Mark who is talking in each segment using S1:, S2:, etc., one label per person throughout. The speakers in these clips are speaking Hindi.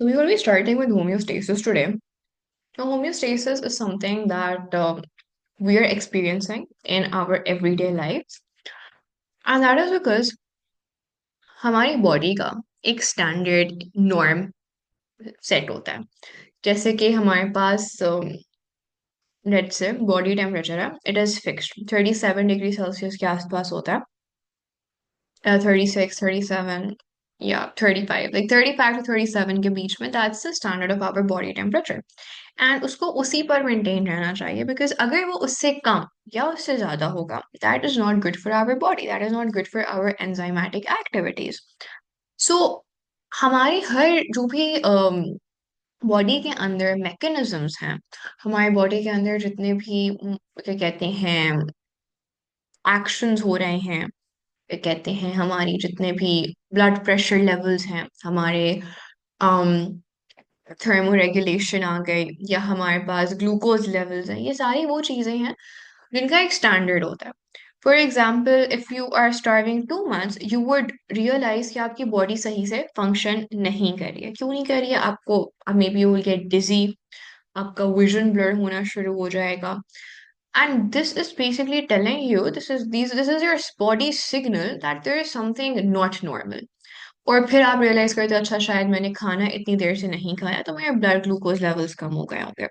S1: So we will be starting with homeostasis today. Now, homeostasis is something that we are experiencing in our everyday lives, and that is because हमारी बॉडी का एक स्टैंडर्ड नॉर्म सेट होता है. जैसे कि हमारे पास लेट्स से बॉडी टेम्परेचर है, it is fixed 37 degree Celsius के आसपास होता है. 36, 37 या 35, लाइक 35 to 37 के बीच में, that's the standard of our body temperature. And उसको उसी पर मेंटेन रहना चाहिए, बिकॉज अगर वो उससे कम या उससे ज्यादा होगा, that is not good for our body, that is not good for our enzymatic activities. So हमारी हर जो भी बॉडी के अंदर मैकेनिज्म्स हैं, हमारे बॉडी के अंदर जितने भी क्या कहते हैं एक्शंस हो रहे हैं, क्या कहते हैं हमारी जितने भी ब्लड प्रेशर लेवल्स हैं, हमारे थर्मो रेगुलेशन आ गई, या हमारे पास ग्लूकोज लेवल्स हैं, ये सारी वो चीजें हैं जिनका एक स्टैंडर्ड होता है. For example, if you are starving two months, you would realise कि आपकी बॉडी सही से फंक्शन नहीं कर रही है. क्यों नहीं कर रही है? आपको maybe you will get dizzy, आपका विजन ब्लर होना शुरू हो जाएगा. And this is basically telling you, this is your body signal that there is something not normal. और फिर आप रियलाइज करते हो, अच्छा शायद मैंने खाना इतनी देर से नहीं खाया तो मेरे ब्लड ग्लूकोज लेवल्स कम हो गए होंगे.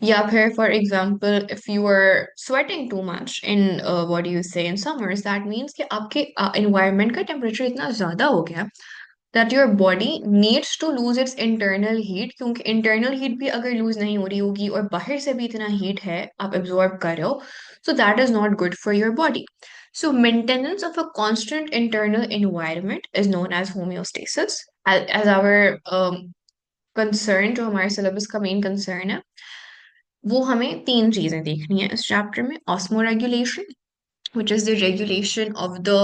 S1: या फिर for example, if you are sweating too much in what do you say in summers, that means कि आपके एनवायरनमेंट का टेम्परेचर इतना ज्यादा हो गया that your body needs to lose its internal heat. क्योंकि internal heat भी अगर lose नहीं हो रही होगी और बाहर से भी इतना heat है आप absorb कर रहे हो, so that is not good for your body. So maintenance of a constant internal environment is known as homeostasis. As our concern, जो हमारे syllabus का main concern है, वो हमें तीन चीजें देखनी है इस चैप्टर में. osmoregulation, which is the regulation of the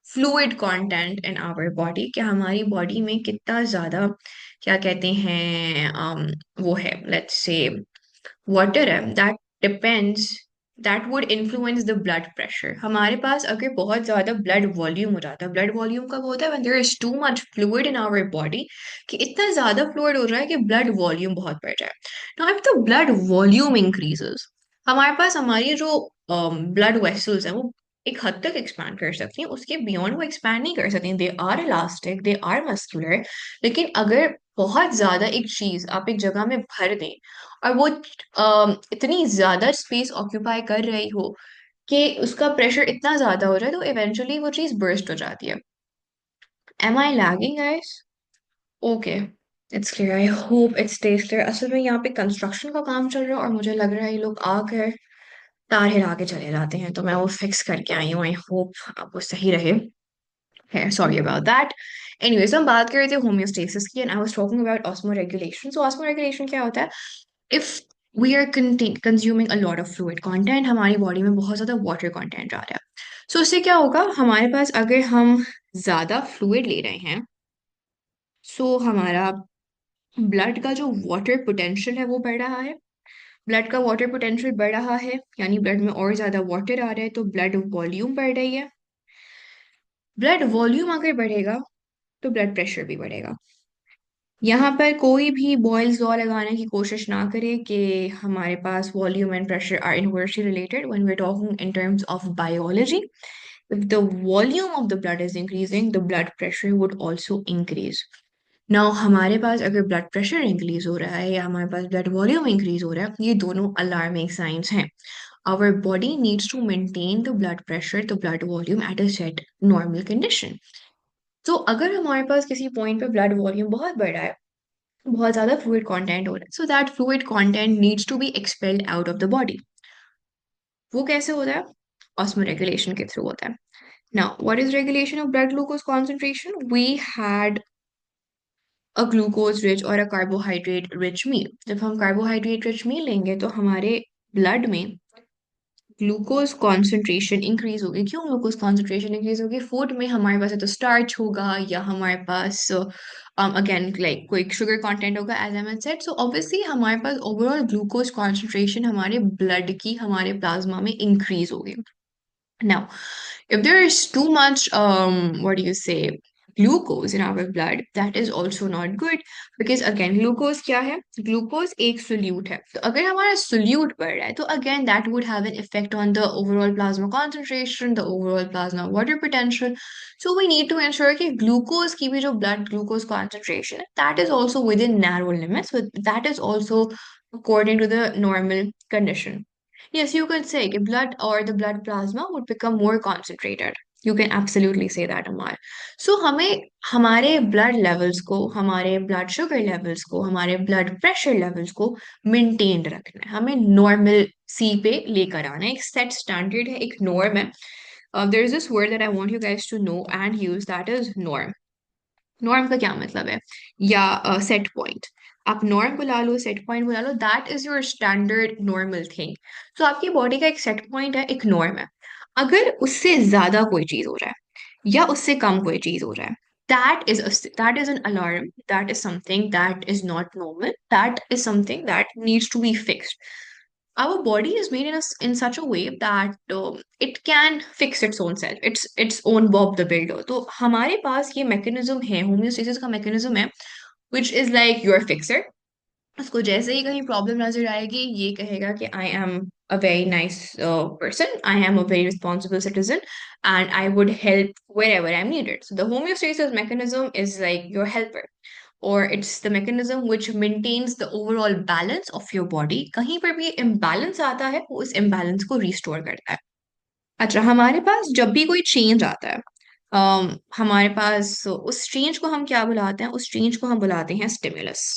S1: fluid content in our body, कि हमारी बॉडी में कितना ज्यादा क्या कहते हैं वो है, लेट्स से वाटर है, that depends, that would influence the blood pressure. हमारे पास अगर बहुत ज्यादा ब्लड वॉल्यूम हो जाता है, ब्लड वॉल्यूम कब होता है? When there is too much fluid in our body, कि इतना ज्यादा फ्लूइड हो रहा है कि ब्लड वॉल्यूम बहुत बढ़ जाए. Now if the blood volume increases, हमारे पास हमारी जो ब्लड वेसल्स है वो एक हद तक एक्सपैंड कर सकती हैं, उसके बियॉन्ड वो एक्सपैंड नहीं कर सकती. They are elastic, they are muscular. लेकिन अगर बहुत ज्यादा एक चीज आप एक जगह में भर दें और वो इतनी ज्यादा स्पेस ऑक्यूपाई कर रही हो कि उसका प्रेशर इतना ज्यादा हो जाए, तो इवेंचुअली वो चीज बर्स्ट हो जाती है. Am I lagging guys? Okay, it's clear. I hope it stays clear. असल में यहाँ पे कंस्ट्रक्शन का काम चल रहा है और मुझे लग रहा है ये लोग आकर तार हिला के चले जाते हैं, तो मैं वो फिक्स करके आई हूँ. आई होप आपको सही रहे. Sorry about that. एनीवेज, हम बात कर रहे थे होम्योस्टेसिस की, and I was talking about osmoregulation. So osmoregulation क्या होता है? If we are consuming a lot of fluid content, हमारी बॉडी में बहुत ज्यादा वाटर कंटेंट आ रहा है, सो उससे क्या होगा? हमारे पास अगर हम ज्यादा फ्लूइड ले रहे हैं, सो हमारा ब्लड का जो वाटर पोटेंशियल है वो बढ़ रहा है. ब्लड का वाटर पोटेंशियल बढ़ रहा है यानी ब्लड में और ज्यादा वाटर आ रहा है, तो ब्लड वॉल्यूम बढ़ रही है. ब्लड वॉल्यूम अगर बढ़ेगा तो ब्लड प्रेशर भी बढ़ेगा. यहाँ पर कोई भी बॉयल्स लॉ लगाने की कोशिश ना करे कि हमारे पास volume and pressure are inversely related. When we are talking in terms of biology, if the volume of the blood is increasing, the blood pressure would also increase. Now हमारे पास अगर ब्लड प्रेशर इंक्रीज हो रहा है या हमारे पास ब्लड वॉल्यूम इंक्रीज हो रहा है, ये दोनों अलार्मिंग साइंस हैं. Our body needs to maintain the blood pressure, the blood volume at a set normal condition. तो अगर हमारे पास किसी पॉइंट पे ब्लड वॉल्यूम बहुत बढ़ा है, बहुत ज्यादा फ्लूइड कंटेंट हो रहा है, so that fluid content needs to be expelled out of the body. वो कैसे होता है? ऑस्मोरेगुलेशन के थ्रू होता है. Now, what is regulation of blood glucose concentration? We had a glucose rich or a carbohydrate rich meal. जब हम carbohydrate rich meal लेंगे तो हमारे blood में ग्लूकोज कॉन्सेंट्रेशन इंक्रीज होगी. क्यों ग्लूकोज कॉन्सेंट्रेशन इंक्रीज होगी? फूड में हमारे पास है तो स्टार्च होगा, या हमारे पास अगेन लाइक कोई शुगर कंटेंट होगा, as I man said. So obviously हमारे पास ओवरऑल ग्लूकोज कॉन्सेंट्रेशन हमारे ब्लड की, हमारे प्लाज्मा में इंक्रीज होगी. Now, if there is too much what do you say, glucose in our blood, that is also not good. Because again, glucose क्या है? Glucose एक solute है. तो अगर हमारा solute बढ़ रहा है, तो again that would have an effect on the overall plasma concentration, the overall plasma water potential. So we need to ensure कि glucose की भी जो blood glucose concentration है, that is also within narrow limits, but that is also according to the normal condition. Yes, you could say कि blood or the blood plasma would become more concentrated. You can absolutely say that, Amar. So हमें हमारे blood levels को, हमारे blood sugar levels को, हमारे blood pressure levels को maintained रखना है. हमें normal C पे लेकर आना है. एक set standard है, एक norm है. There is this word that I want you guys to know and use, that is norm. Norm का क्या मतलब है? या सेट पॉइंट. आप नॉर्म बुला लो, सेट पॉइंट बुला लो, that is your standard normal thing. तो आपकी बॉडी का एक सेट पॉइंट है, एक नॉर्म है. अगर उससे ज्यादा कोई चीज हो रहा है या उससे कम कोई चीज हो रहा है, that is an alarm, that is something that is not normal, that is something that needs to be fixed. Our body is made in such a way that it can fix its own self. It's own Bob the Builder. तो हमारे पास ये mechanism है, homeostasis का mechanism है, which is like your fixer. उसको जैसे ही कहीं प्रॉब्लम नजर आएगी, ये कहेगा कि I am a very nice person, I am a very responsible citizen, and I would help wherever I am needed. So the homeostasis mechanism is like your helper, or it's the mechanism which maintains the overall balance of your body. कहीं पर भी imbalance आता है, वो उस imbalance को restore करता है. अच्छा, हमारे पास जब भी कोई चेंज आता है, हमारे पास उस चेंज को हम क्या बुलाते हैं? उस चेंज को हम बुलाते हैं stimulus.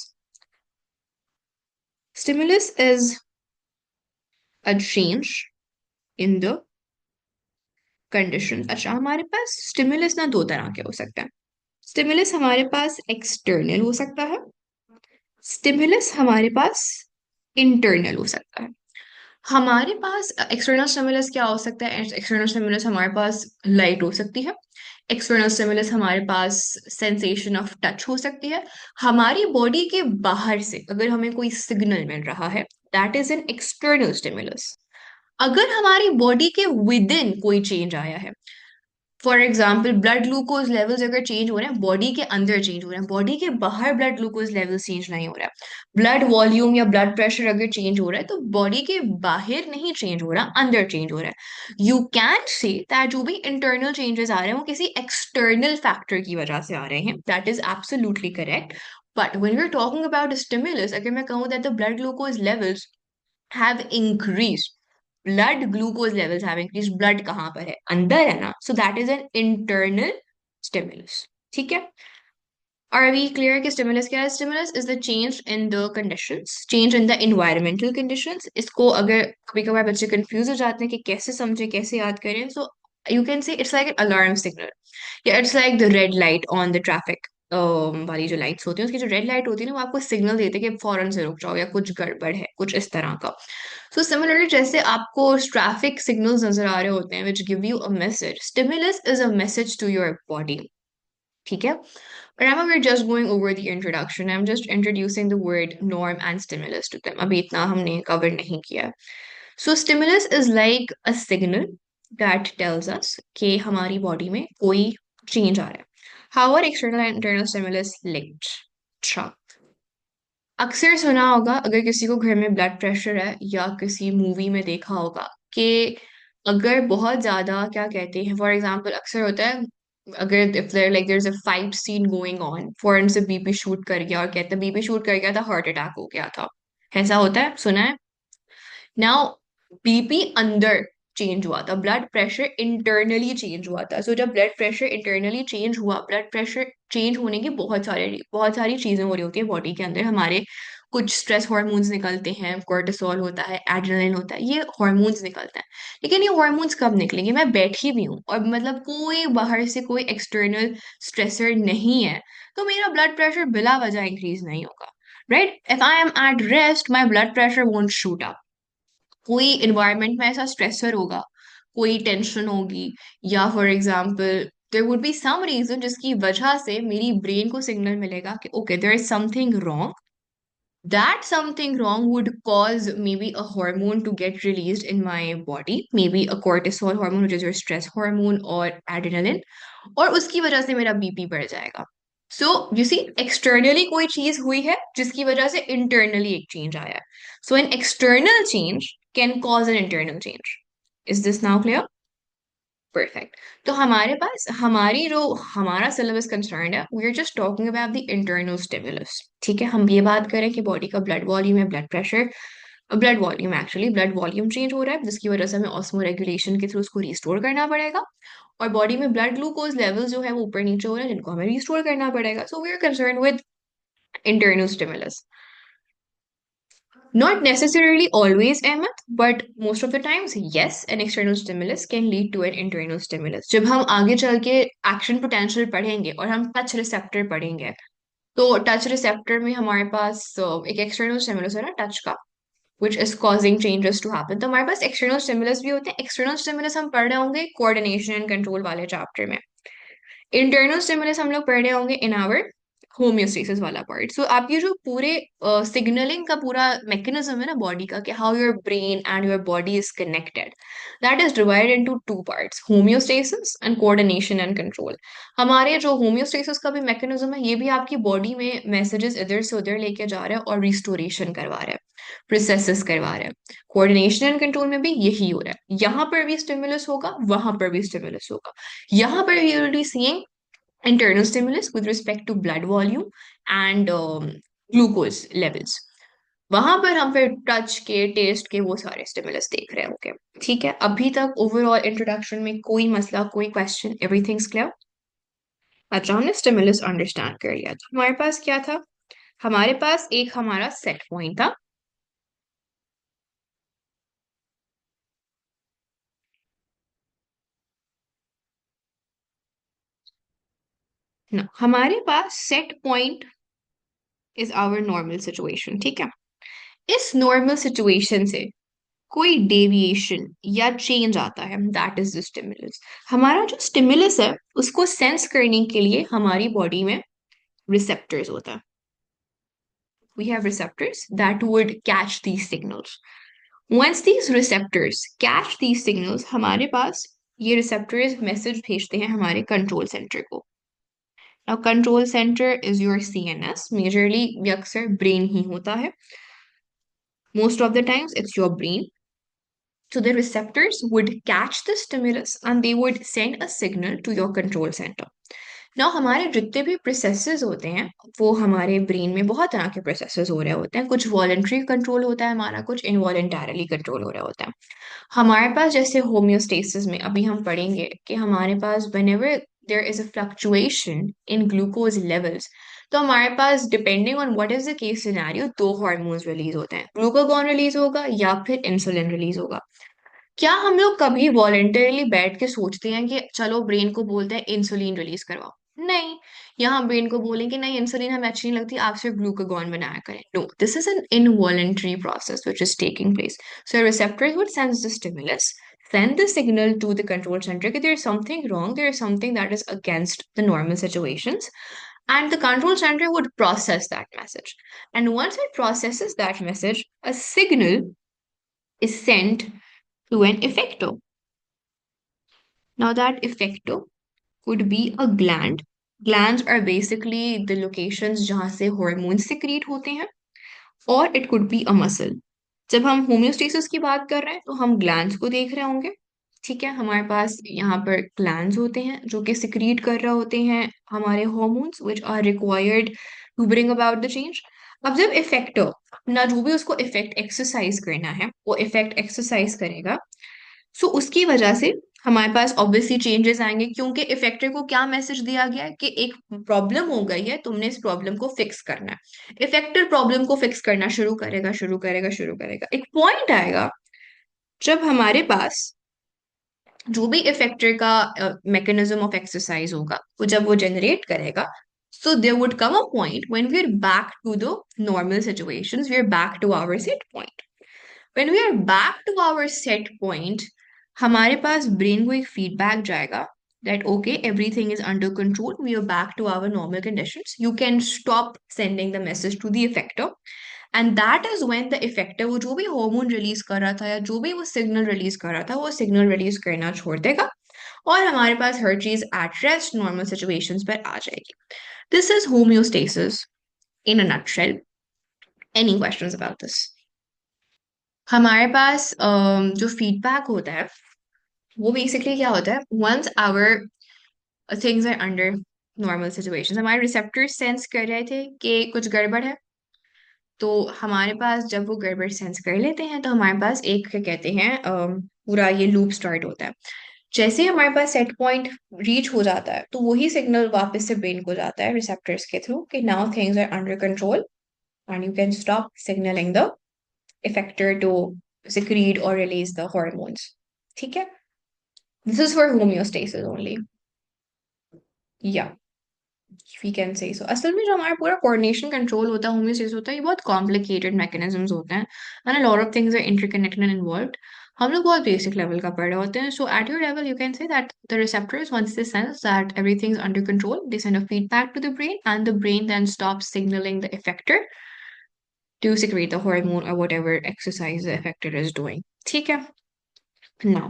S1: Stimulus is a change in the conditions. अच्छा, हमारे पास स्टिमुलस ना दो तरह के हो सकते हैं. स्टिमुलस हमारे पास एक्सटर्नल हो सकता है, स्टिमुलस हमारे पास इंटरनल हो सकता है. हमारे पास एक्सटर्नल स्टिमुलस क्या हो सकता है? एक्सटर्नल स्टिमुलस हमारे पास लाइट हो सकती है. एक्सटर्नल स्टिमुलस हमारे पास सेंसेशन ऑफ टच हो सकती है. हमारी बॉडी के बाहर से अगर हमें कोई सिग्नल मिल रहा है, that is an external stimulus. अगर हमारी बॉडी के विद इन कोई चेंज आया है, for example blood glucose levels अगर चेंज हो रहे हैं, बॉडी के अंदर चेंज हो रहे हैं, बॉडी के बाहर ब्लड ग्लूकोज लेवल्स चेंज नहीं हो रहा है. ब्लड वॉल्यूम या ब्लड प्रेशर अगर चेंज हो रहा है, तो बॉडी के बाहर नहीं चेंज हो रहा, अंदर चेंज हो रहा है. यू कैन से दैट जो भी इंटरनल चेंजेस आ रहे हैं वो किसी एक्सटर्नल फैक्टर की वजह से आ रहे हैं. That is absolutely correct. But when we are talking about stimulus, अगर मैं कहूँ that the blood glucose levels have increased, blood glucose levels have increased, blood कहाँ पर है? अंदर है ना. So that is an internal stimulus. ठीक है? Are we clear कि stimulus क्या है? Stimulus is the change in the conditions, change in the environmental conditions. इसको अगर कभी कभार बच्चे confuse हो जाते हैं कि कैसे समझे, कैसे याद करें, so you can say it's like an alarm signal. Yeah, it's like the red light on the traffic. वाली जो लाइट्स होती है, उसकी जो रेड लाइट होती है ना, वो आपको सिग्नल देते हैं कि फौरन से रुक जाओ या कुछ गड़बड़ है, कुछ इस तरह का. सो सिमिलरली जैसे आपको ट्रैफिक सिग्नल्स नजर आ रहे होते हैं which give you a message, stimulus is a message to your body. ठीक है? Remember, we're just going over the introduction. I'm just introducing the word norm and stimulus to them. अभी इतना हमने cover नहीं किया. So stimulus is like a signal that tells us कि हमारी बॉडी में कोई चेंज आ रहा है. How are external and internal stimulus linked? अच्छा, अक्सर सुना होगा, अगर किसी को घर में ब्लड प्रेशर है या किसी मूवी में देखा होगा कि अगर बहुत ज्यादा क्या कहते हैं, फॉर एग्जांपल अक्सर होता है, अगर if there like there is a fight scene going on, फॉरन से बीपी शूट कर गया और कहते हैं बीपी शूट कर गया था, हार्ट अटैक हो गया था. ऐसा होता है, सुना है? नाउ बीपी अंदर चेंज हुआ था, ब्लड प्रेशर इंटरनली चेंज हुआ था. सो जब ब्लड प्रेशर इंटरनली चेंज हुआ, ब्लड प्रेशर चेंज होने की बहुत सारी चीजें हो रही होती है बॉडी के अंदर. हमारे कुछ स्ट्रेस हार्मोन्स निकलते हैं, कोर्टिसोल होता है, एड्रेनलिन होता है, ये हार्मोन्स निकलते हैं. लेकिन ये हार्मोन्स कब निकलेंगे? मैं बैठी भी हूँ और मतलब कोई बाहर से कोई एक्सटर्नल स्ट्रेसर नहीं है, तो मेरा ब्लड प्रेशर बिला वजह इंक्रीज नहीं होगा. Right? If I am at rest, my blood pressure won't shoot up. कोई इन्वायरमेंट में ऐसा स्ट्रेसर होगा, कोई टेंशन होगी, या for example there would be some reason जिसकी वजह से मेरी ब्रेन को सिग्नल मिलेगा कि okay there is something wrong. That something wrong would cause maybe a hormone to get released in my body, maybe a cortisol hormone, which is your stress hormone, or adrenaline, और उसकी वजह से मेरा बीपी बढ़ जाएगा। सो यू सी, एक्सटर्नली कोई चीज हुई है जिसकी वजह से इंटरनली एक चेंज आया है। So an external change can cause an internal change. Is this now clear? Perfect. तो हमारे पास हमारी जो हमारा सिलेबस कंसर्न है, we are just talking about the internal stimulus. ठीक है, हम ये बात करें कि बॉडी का ब्लड वॉल्यूम है, blood pressure, blood volume, actually blood volume change हो रहा है जिसकी वजह से हमें ऑस्मो रेगुलेशन के थ्रू उसको रिस्टोर करना पड़ेगा। और बॉडी में ब्लड ग्लूकोज लेवल जो है वो ऊपर नीचे हो रहा है जिनको हमें रिस्टोर करना पड़ेगा। So we are concern with internal stimulus. Not necessarily always, Ahmed, but most of the times, yes, an external stimulus can lead to an internal stimulus. जब हम आगे चल के एक्शन पोटेंशियल पढ़ेंगे और हम टच रिसेप्टर पढ़ेंगे, तो टच रिसेप्टर में हमारे पास एक एक्सटर्नल स्टिमुलस है ना टच का, which is causing changes to happen. तो हमारे पास एक्सटर्नल स्टिमुलस भी होते हैं। एक्सटर्नल स्टिमुलस हम पढ़ रहे होंगे कोऑर्डिनेशन एंड कंट्रोल वाले चैप्टर में। इंटरनल स्टिमुलस हम लोग पढ़ रहे होंगे इन आवर होम्योस्टेसिस वाला पार्ट। सो आप ये जो पूरे सिग्नलिंग का पूरा मैकेनिज्म है ना बॉडी का, कि how your brain and your body is connected, that is divided into two parts, homeostasis and coordination and control. हमारे जो होम्योस्टेसिस का भी मैकेनिज्म है, ये भी आपकी बॉडी में मैसेजेस इधर से उधर लेके जा रहा है और रिस्टोरेशन करवा रहा है, प्रोसेसेस करवा रहा है। कोऑर्डिनेशन एंड कंट्रोल में भी यही हो रहा है, यहाँ पर भी स्टिमुलस होगा, वहां पर भी स्टिमुलस होगा। यहाँ पर you will be seeing internal stimulus with respect to blood volume and glucose levels। वहां पर हम फिर टच के, टेस्ट के, वो सारे स्टिमुलस देख रहे होंगे। ठीक है, अभी तक ओवरऑल इंट्रोडक्शन में कोई मसला, कोई क्वेश्चन, एवरीथिंग्स क्लियर? अच्छा, हमने स्टिमुलस अंडरस्टैंड कर लिया। तो हमारे पास क्या था? हमारे पास एक हमारा सेट पॉइंट था। ना, हमारे पास set point is our normal situation. ठीक है, इस नॉर्मल सिचुएशन से कोई डेविएशन या चेंज आता है, दैट इज द स्टिमुलस। हमारा जो स्टिमुलस है उसको सेंस करने के लिए हमारी बॉडी में रिसेप्टर्स होता है। We have receptors that would catch these signals. Once these receptors catch these signals, हमारे पास ये रिसेप्टर्स मैसेज भेजते हैं हमारे कंट्रोल सेंटर को। Now control centre is your CNS, majorly ये अक्सर ब्रेन ही होता है, most of the times it's your brain. So the receptors would catch the stimulus and they would send a signal to your control center. Now हमारे जितने भी प्रोसेसेस होते हैं, वो हमारे ब्रेन में बहुत तरह के प्रोसेसेस हो रहे होते हैं। कुछ वॉलेंट्री कंट्रोल होता है हमारा, कुछ इनवॉलेंटरली कंट्रोल हो रहा होता है। हमारे पास जैसे होम्योस्टेसिस में अभी हम पढ़ेंगे कि हमारे पास whenever there is a fluctuation in glucose levels, तो हमारे पास depending on what is the case scenario दो हार्मोन्स रिलीज होते हैं, ग्लूकागॉन रिलीज होगा या फिर इंसुलिन रिलीज होगा। क्या हम लोग कभी वॉलेंटरली बैठ के सोचते हैं कि चलो ब्रेन को बोलते हैं इंसुलिन रिलीज करवाओ? नहीं। यहाँ ब्रेन को बोलेंगे नहीं इंसुलिन हमें अच्छी नहीं लगती, आप सिर्फ ग्लूकागॉन बनाया करें। No, this is an involuntary process which is taking place. So receptors would sense the stimulus, send the signal to the control center that there is something wrong, there is something that is against the normal situations, and the control center would process that message. And once it processes that message, a signal is sent to an effector. Now, that effector could be a gland. Glands are basically the locations जहाँ से hormones secrete होते हैं, और it could be a muscle. जब हम होम्योस्टेसिस की बात कर रहे हैं तो हम ग्लैंड्स को देख रहे होंगे। ठीक है, हमारे पास यहाँ पर ग्लैंड्स होते हैं जो कि सिक्रीट कर रहे होते हैं हमारे hormones which are required to bring about the change. अब जब इफेक्टर ना, जो भी उसको इफेक्ट एक्सरसाइज करना है वो इफेक्ट एक्सरसाइज करेगा, सो उसकी वजह से हमारे पास ऑब्वियसली चेंजेस आएंगे, क्योंकि इफेक्टर को क्या मैसेज दिया गया है कि एक प्रॉब्लम हो गई है, तुमने इस प्रॉब्लम को फिक्स करना है। इफेक्टर प्रॉब्लम को फिक्स करना शुरू करेगा, शुरू करेगा, शुरू करेगा। एक पॉइंट आएगा जब हमारे पास जो भी इफेक्टर का मैकेनिज्म ऑफ एक्सरसाइज होगा, वो जब वो जनरेट करेगा, so there would come a point when we are back to the normal situations, we are back to our set point. When we are back to our set point, हमारे पास ब्रेन को एक फीडबैक जाएगा that okay, everything is under control, we are back to our normal conditions, you can stop sending the message to the effector। And that is when the effective वो जो भी हार्मोन रिलीज कर रहा था या जो भी वो सिग्नल रिलीज कर रहा था, वो सिग्नल रिलीज करना छोड़ देगा, और हमारे पास हर चीज एट रेस्ट नॉर्मल सिचुएशंस पर आ जाएगी. This is homeostasis in a nutshell. Any questions about this? हमारे पास जो फीडबैक होता है वो बेसिकली क्या होता है, once our things are under normal situations, हमारे रिसेप्टर्स सेंस कर रहे थे कि कुछ गड़बड़ है, तो हमारे पास जब वो गड़बड़ सेंस कर लेते हैं तो हमारे पास एक क्या कहते हैं पूरा ये लूप स्टार्ट होता है. जैसे ही हमारे पास सेट पॉइंट रीच हो जाता है तो वही सिग्नल वापस से ब्रेन को जाता है रिसेप्टर्स के थ्रू कि now things are under control and you can stop signalling the effector to secrete or release the hormones. ठीक है? This is for homeostasis only. Yeah, we can say so. असल में जो हमारा पूरा coordination control होता है, homeostasis होता है, ये बहुत complicated mechanisms होते हैं and a lot of things are interconnected and involved. हम लोग बहुत basic level का पढ़ रहे होते हैं. So at your level, you can say that the receptors, once they sense that everything's under control, they send a feedback to the brain and the brain then stops signaling the effector to secrete the hormone or whatever exercise the effector is doing. ठीक है? Now,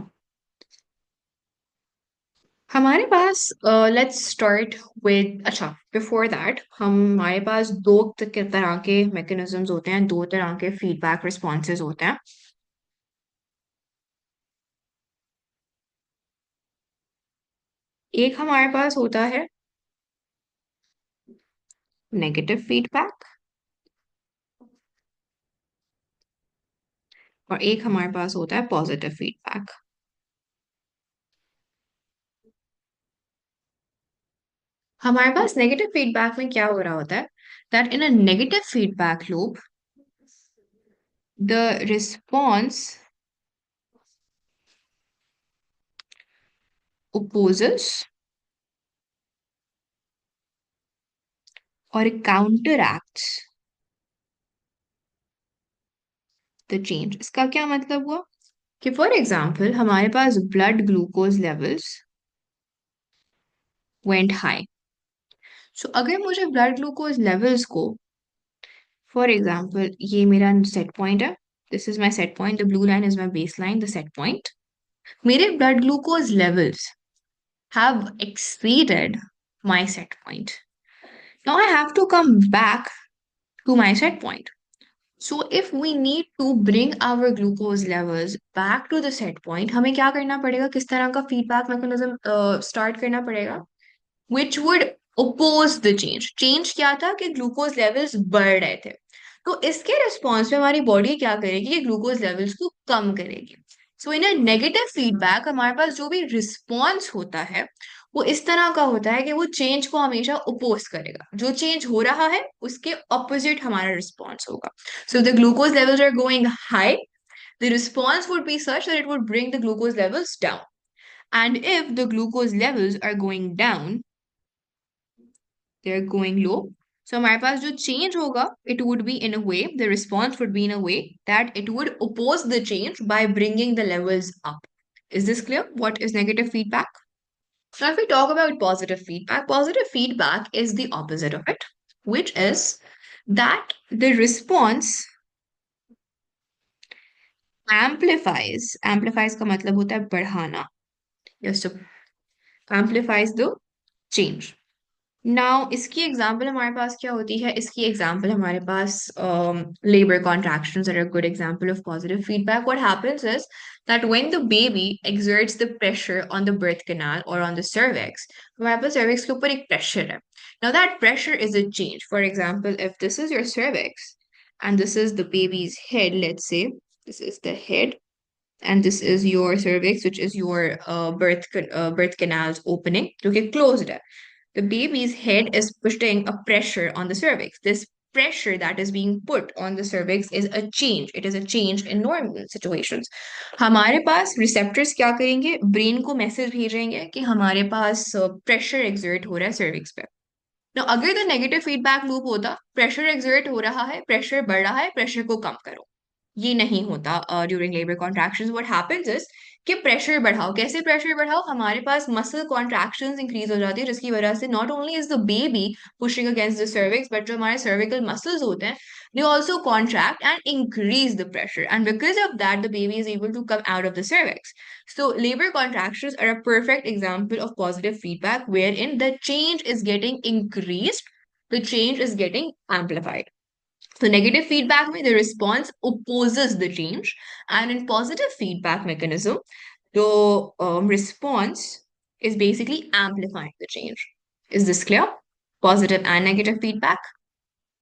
S1: हमारे पास लेट्स स्टार्ट विद, अच्छा बिफोर दैट हमारे पास दो तरह के मैकेनिज्म्स होते हैं, दो तरह के फीडबैक रिस्पॉन्सेज होते हैं. एक हमारे पास होता है नेगेटिव फीडबैक और एक हमारे पास होता है पॉजिटिव फीडबैक. हमारे पास नेगेटिव फीडबैक में क्या हो रहा होता है, that in a negative feedback loop the response opposes or counteracts the change. इसका क्या मतलब हुआ कि फॉर एग्जाम्पल हमारे पास blood glucose levels went high. So अगर मुझे ब्लड ग्लूकोज लेवल्स को, फॉर एग्जाम्पल ये मेरा सेट पॉइंट है, this is my set point, the blue line is my base line, the set point, मेरे blood glucose levels have exceeded my set point. Now I have to come back to my set point. So if we need to bring our glucose levels back to the set point, हमें क्या करना पड़ेगा, किस तरह का फीडबैक मैकेनिज्म स्टार्ट करना पड़ेगा, which would oppose the change. Change क्या था कि ग्लूकोज लेवल्स बढ़ रहे थे, तो इसके रिस्पॉन्स में हमारी बॉडी क्या करेगी कि ग्लूकोज लेवल्स को कम करेगी. सो इन अ नेगेटिव फीडबैक हमारे पास जो भी रिस्पॉन्स होता है वो इस तरह का होता है कि वो चेंज को हमेशा ओपोज करेगा. जो चेंज हो रहा है उसके ऑपोजिट हमारा रिस्पॉन्स होगा. So the glucose levels are going high, the response would be such that it would bring the glucose levels down. And if the glucose levels are going down, they're going low. So हमारे पास जो change होगा, it would be in a way, the response would be in a way that it would oppose the change by bringing the levels up. Is this clear? What is negative feedback? Now, if we talk about positive feedback is the opposite of it, which is that the response amplifies का मतलब होता है बढ़ाना, just to amplifies the change. Now इसकी एग्जांपल हमारे पास क्या होती है, इसकी एग्जांपल हमारे पास labor contractions are a good example of positive feedback. What happens is that when the baby exerts the pressure on the birth canal or on the cervix, हमारे पास cervix के ऊपर एक pressure है. Now that pressure is a change. For example, if this is your cervix and this is the baby's head, let's say this is the head and this is your cervix, which is your birth canal's opening, जो कि closed है. The baby's head is putting a pressure on the cervix. This pressure that is being put on the cervix is a change. It is a change in normal situations. हमारे पास receptors क्या करेंगे, brain को message भेजेंगे कि हमारे पास pressure exert हो रहा है cervix पे. Now अगर the negative feedback loop होता, pressure exert हो रहा है, pressure बढ़ रहा है, pressure को कम करो, ये नहीं होता during labour contractions. What happens is कि प्रेशर बढ़ाओ। कैसे प्रेशर बढ़ाओ? हमारे पास मसल कॉन्ट्रैक्शंस इंक्रीज हो जाती है, जिसकी वजह से not only is the baby pushing against the cervix, but जो हमारे सर्विकल मसल्स होते हैं they also contract and increase the pressure, and because of that the baby is able to come out of the cervix. So labor contractions are a perfect example of positive feedback wherein the change is getting increased, the change is getting amplified. So negative feedback में the response opposes the change, and in positive feedback mechanism, the response is basically amplifying the change. Is this clear? Positive and negative feedback.